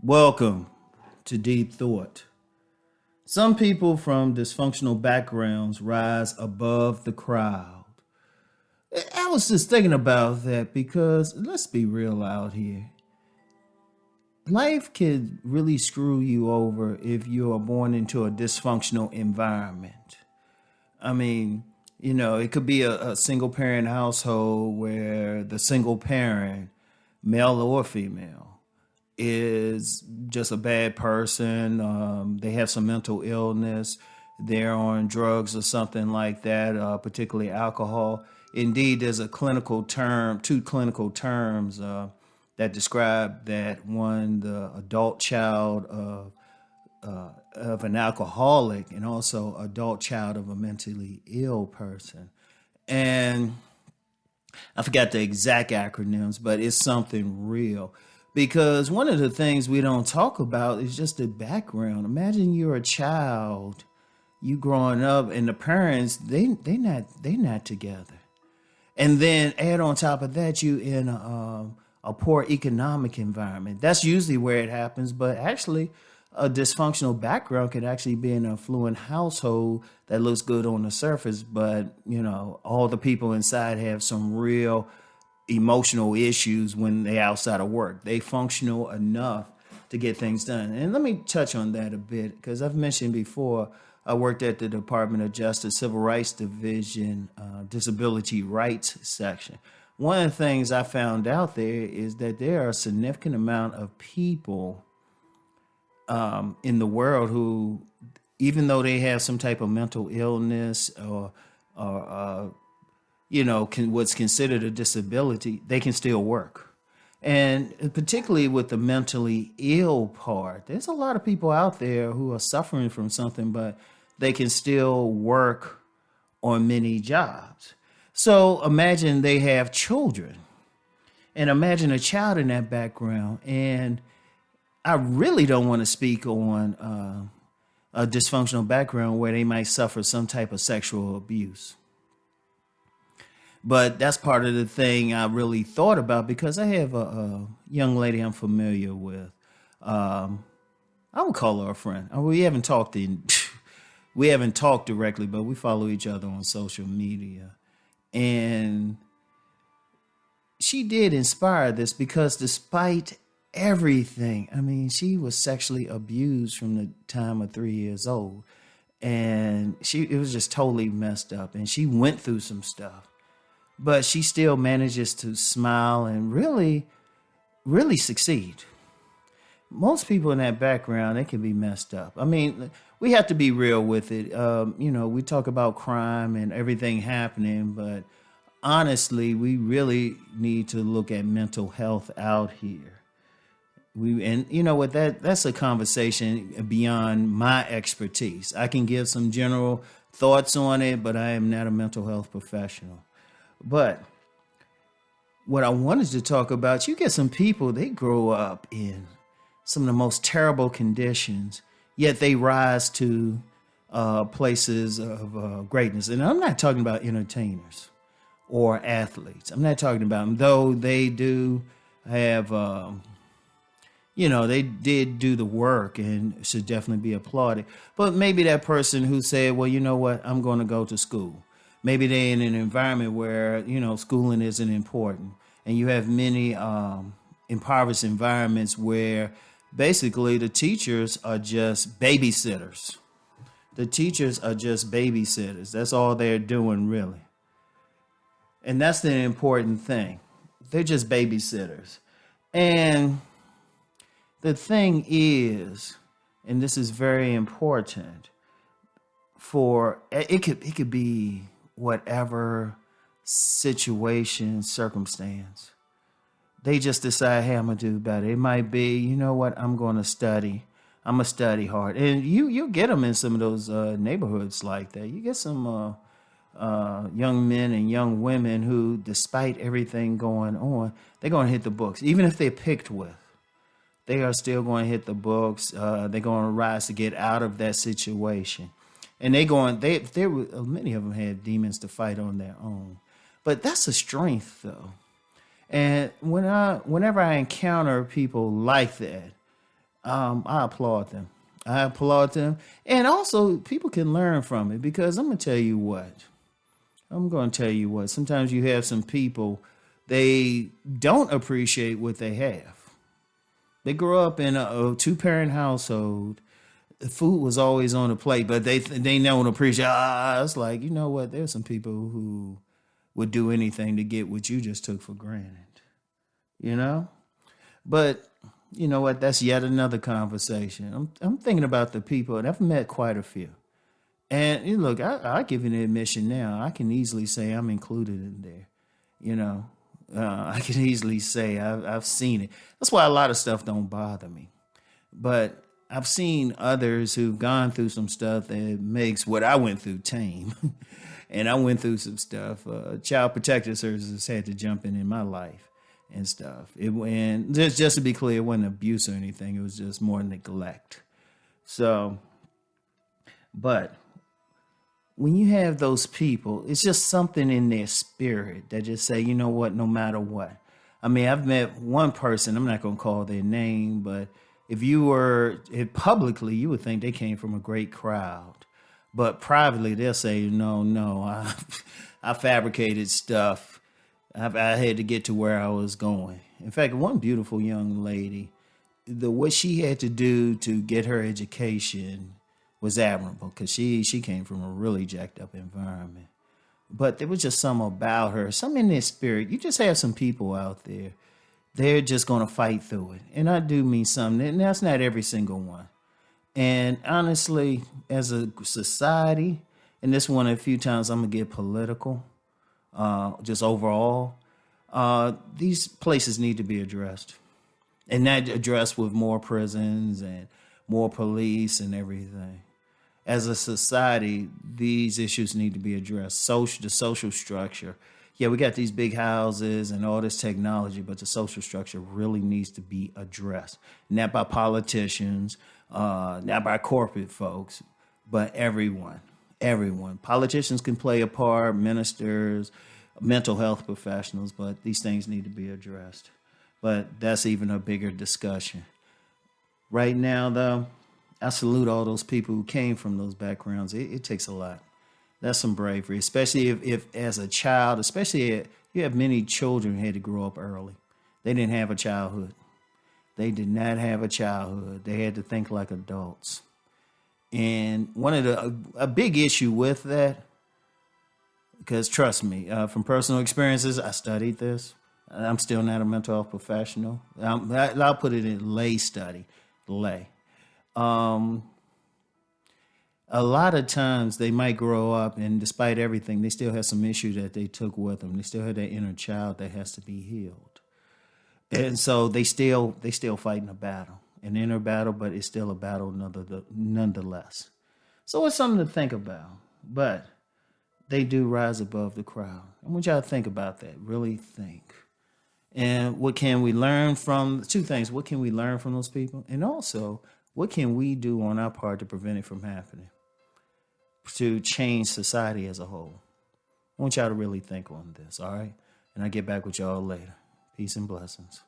Welcome to Deep Thought. Some people from dysfunctional backgrounds rise above the crowd. I was just thinking about that because let's be real out here. Life could really screw you over if you are born into a dysfunctional environment. I mean, it could be a single parent household where the single parent, male or female, is just a bad person. They have some mental illness. They're on drugs or something like that, particularly alcohol. Indeed, there's two clinical terms that describe that. One, the adult child of an alcoholic, and also adult child of a mentally ill person. And I forgot the exact acronyms, but it's something real. Because one of the things we don't talk about is just the background. Imagine you're a child, you growing up, and the parents they're not together, and then add on top of that you in a poor economic environment. That's usually where it happens, but actually, a dysfunctional background could actually be an affluent household that looks good on the surface, but all the people inside have some real emotional issues when they're outside of work. They functional enough to get things done. And let me touch on that a bit, because I've mentioned before, I worked at the Department of Justice Civil Rights Division, Disability Rights section. One of the things I found out there is that there are a significant amount of people in the world who, even though they have some type of mental illness or what's considered a disability, they can still work. And particularly with the mentally ill part, there's a lot of people out there who are suffering from something, but they can still work on many jobs. So imagine they have children, and imagine a child in that background. And I really don't want to speak on a dysfunctional background where they might suffer some type of sexual abuse. But that's part of the thing I really thought about, because I have a young lady I'm familiar with. I would call her a friend. We haven't talked directly, but we follow each other on social media. And she did inspire this, because despite everything, I mean, she was sexually abused from the time of 3 years old. And it was just totally messed up. And she went through some stuff. But she still manages to smile and really, really succeed. Most people in that background, they can be messed up. I mean, we have to be real with it. We talk about crime and everything happening, but honestly, we really need to look at mental health out here. That's a conversation beyond my expertise. I can give some general thoughts on it, but I am not a mental health professional. But what I wanted to talk about, you get some people, they grow up in some of the most terrible conditions, yet they rise to places of greatness. And I'm not talking about entertainers or athletes. I'm not talking about them, though they do have, they did do the work and should definitely be applauded. But maybe that person who said, well, you know what, I'm going to go to school. Maybe they're in an environment where, schooling isn't important. And you have many impoverished environments where basically the teachers are just babysitters. That's all they're doing, really. And that's the important thing. They're just babysitters. And the thing is, and this is very important, it could be whatever situation, circumstance. They just decide, hey, I'm going to do better. It might be, you know what, I'm going to study. I'm going to study hard. And you get them in some of those neighborhoods like that. You get some young men and young women who, despite everything going on, they're going to hit the books. Even if they're picked with, they are still going to hit the books. They're going to rise to get out of that situation. And many of them had demons to fight on their own. But that's a strength, though. And whenever I encounter people like that, I applaud them. I applaud them. And also, people can learn from it because I'm going to tell you what. I'm going to tell you what. Sometimes you have some people, they don't appreciate what they have. They grew up in a two-parent household. The food was always on the plate, but they don't appreciate. It's like, you know what? There's some people who would do anything to get what you just took for granted. You know? But you know what? That's yet another conversation. I'm thinking about the people, and I've met quite a few. And look, I give you an admission now. I can easily say I'm included in there. You know, I can easily say I've seen it. That's why a lot of stuff don't bother me. But I've seen others who've gone through some stuff that makes what I went through tame. And I went through some stuff. Child Protective Services had to jump in my life and stuff. And just to be clear, it wasn't abuse or anything. It was just more neglect. So, but when you have those people, it's just something in their spirit that just say, you know what, no matter what. I mean, I've met one person, I'm not going to call their name, but if publicly, you would think they came from a great crowd. But privately, they'll say, no, I fabricated stuff. I had to get to where I was going. In fact, one beautiful young lady, what she had to do to get her education was admirable because she came from a really jacked up environment. But there was just something about her, something in their spirit. You just have some people out there, they're just going to fight through it. And I do mean something, and that's not every single one. And honestly, as a society, and this one a few times I'm going to get political, just overall, these places need to be addressed. And not addressed with more prisons and more police and everything. As a society, these issues need to be addressed. The social structure. Yeah, we got these big houses and all this technology, but the social structure really needs to be addressed. Not by politicians, not by corporate folks, but everyone. Everyone. Politicians can play a part, ministers, mental health professionals, but these things need to be addressed. But that's even a bigger discussion. Right now, though, I salute all those people who came from those backgrounds. It takes a lot. That's some bravery, especially if as a child, especially you have many children who had to grow up early. They didn't have a childhood. They did not have a childhood. They had to think like adults. And a big issue with that, because trust me, from personal experiences, I studied this. I'm still not a mental health professional. I'll put it in lay study, lay. A lot of times they might grow up and despite everything, they still have some issue that they took with them. They still have that inner child that has to be healed. And so they still fighting a battle, an inner battle, but it's still a battle nonetheless. So it's something to think about, but they do rise above the crowd. I want y'all to think about that, really think. And what can we learn from, two things, what can we learn from those people? And also, what can we do on our part to prevent it from happening? To change society as a whole. I want y'all to really think on this, all right? And I'll get back with y'all later. Peace and blessings.